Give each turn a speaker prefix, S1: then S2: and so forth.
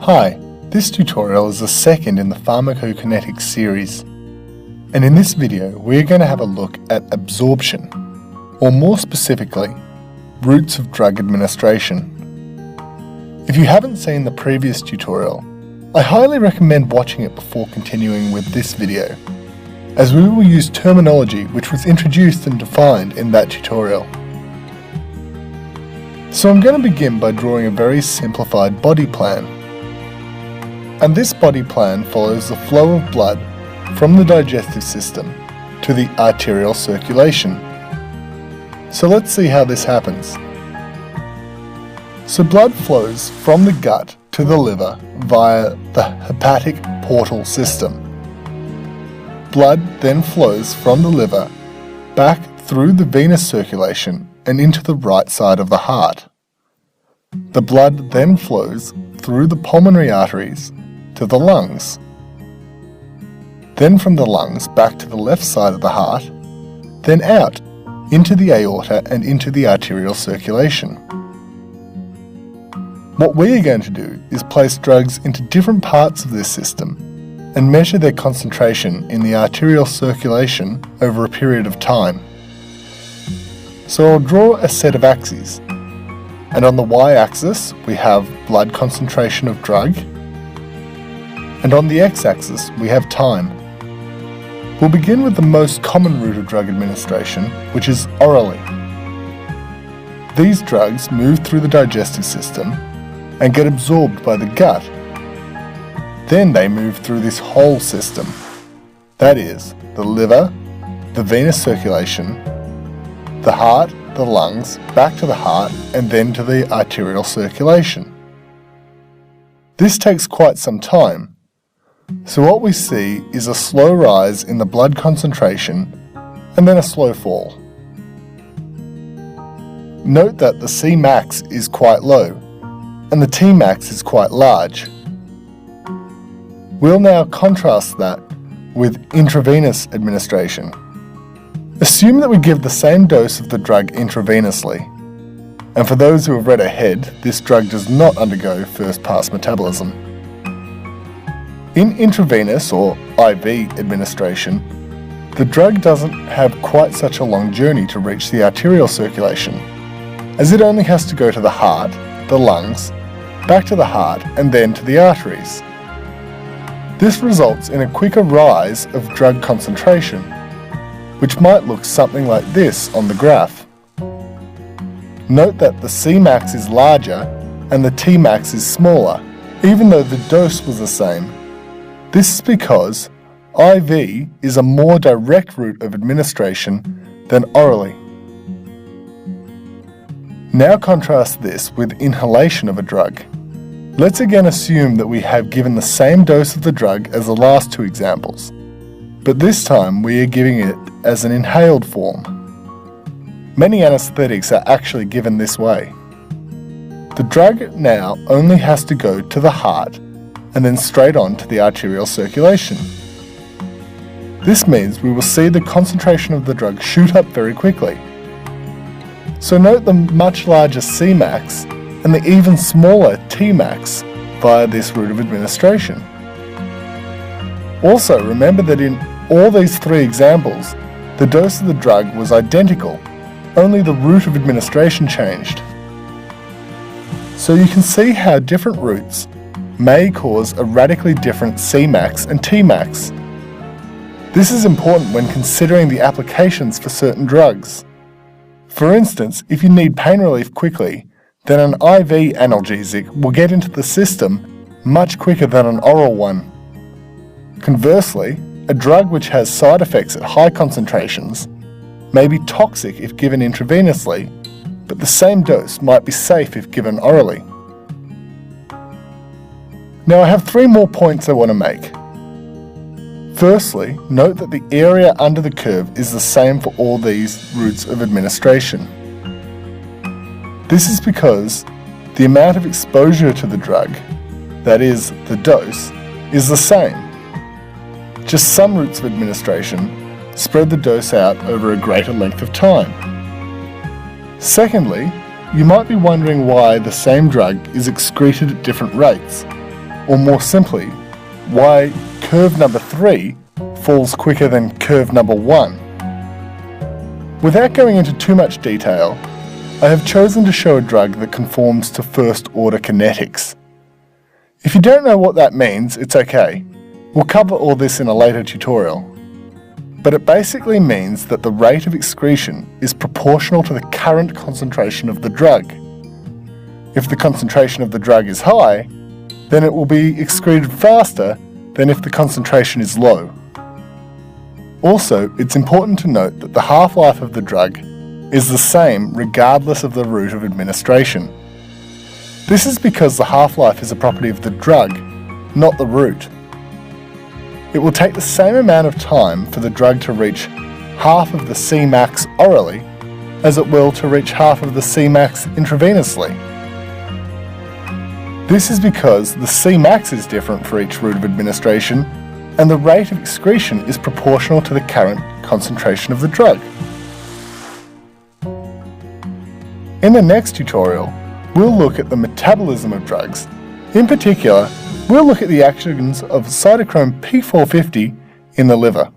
S1: Hi, this tutorial is the second in the Pharmacokinetic series, and in this video we're going to have a look at absorption, or more specifically, routes of drug administration. If you haven't seen the previous tutorial, I highly recommend watching it before continuing with this video, as we will use terminology which was introduced and defined in that tutorial. So I'm going to begin by drawing a very simplified body plan. And this body plan follows the flow of blood from the digestive system to the arterial circulation. So let's see how this happens. So blood flows from the gut to the liver via the hepatic portal system. Blood then flows from the liver back through the venous circulation and into the right side of the heart. The blood then flows through the pulmonary arteries to the lungs. Then from the lungs back to the left side of the heart, then out into the aorta and into the arterial circulation. What we are going to do is place drugs into different parts of this system and measure their concentration in the arterial circulation over a period of time. So I'll draw a set of axes, and on the y-axis we have blood concentration of drug, and on the x-axis we have time. We'll begin with the most common route of drug administration, which is orally. These drugs move through the digestive system and get absorbed by the gut. Then they move through this whole system, that is, the liver, the venous circulation, the heart, the lungs, back to the heart, and then to the arterial circulation. This takes quite some time. So what we see is a slow rise in the blood concentration and then a slow fall. Note that the Cmax is quite low and the Tmax is quite large. We'll now contrast that with intravenous administration. Assume that we give the same dose of the drug intravenously, and for those who have read ahead, this drug does not undergo first-pass metabolism. In intravenous or IV administration, the drug doesn't have quite such a long journey to reach the arterial circulation, as it only has to go to the heart, the lungs, back to the heart, and then to the arteries. This results in a quicker rise of drug concentration, which might look something like this on the graph. Note that the Cmax is larger and the Tmax is smaller, even though the dose was the same. This is because IV is a more direct route of administration than orally. Now contrast this with inhalation of a drug. Let's again assume that we have given the same dose of the drug as the last two examples, but this time we are giving it as an inhaled form. Many anesthetics are actually given this way. The drug now only has to go to the heart and then straight on to the arterial circulation. This means we will see the concentration of the drug shoot up very quickly. So note the much larger Cmax and the even smaller Tmax via this route of administration. Also remember that in all these three examples, the dose of the drug was identical, only the route of administration changed. So you can see how different routes may cause a radically different Cmax and Tmax. This is important when considering the applications for certain drugs. For instance, if you need pain relief quickly, then an IV analgesic will get into the system much quicker than an oral one. Conversely, a drug which has side effects at high concentrations may be toxic if given intravenously, but the same dose might be safe if given orally. Now I have three more points I want to make. Firstly, note that the area under the curve is the same for all these routes of administration. This is because the amount of exposure to the drug, that is, the dose, is the same. Just some routes of administration spread the dose out over a greater length of time. Secondly, you might be wondering why the same drug is excreted at different rates. or more simply, why curve number 3 falls quicker than curve number 1. Without going into too much detail, I have chosen to show a drug that conforms to first-order kinetics. If you don't know what that means, it's okay. We'll cover all this in a later tutorial. But it basically means that the rate of excretion is proportional to the current concentration of the drug. If the concentration of the drug is high, then it will be excreted faster than if the concentration is low. Also, it's important to note that the half-life of the drug is the same regardless of the route of administration. This is because the half-life is a property of the drug, not the route. It will take the same amount of time for the drug to reach half of the Cmax orally as it will to reach half of the Cmax intravenously. This is because the Cmax is different for each route of administration, and the rate of excretion is proportional to the current concentration of the drug. In the next tutorial, we'll look at the metabolism of drugs. In particular, we'll look at the actions of cytochrome P450 in the liver.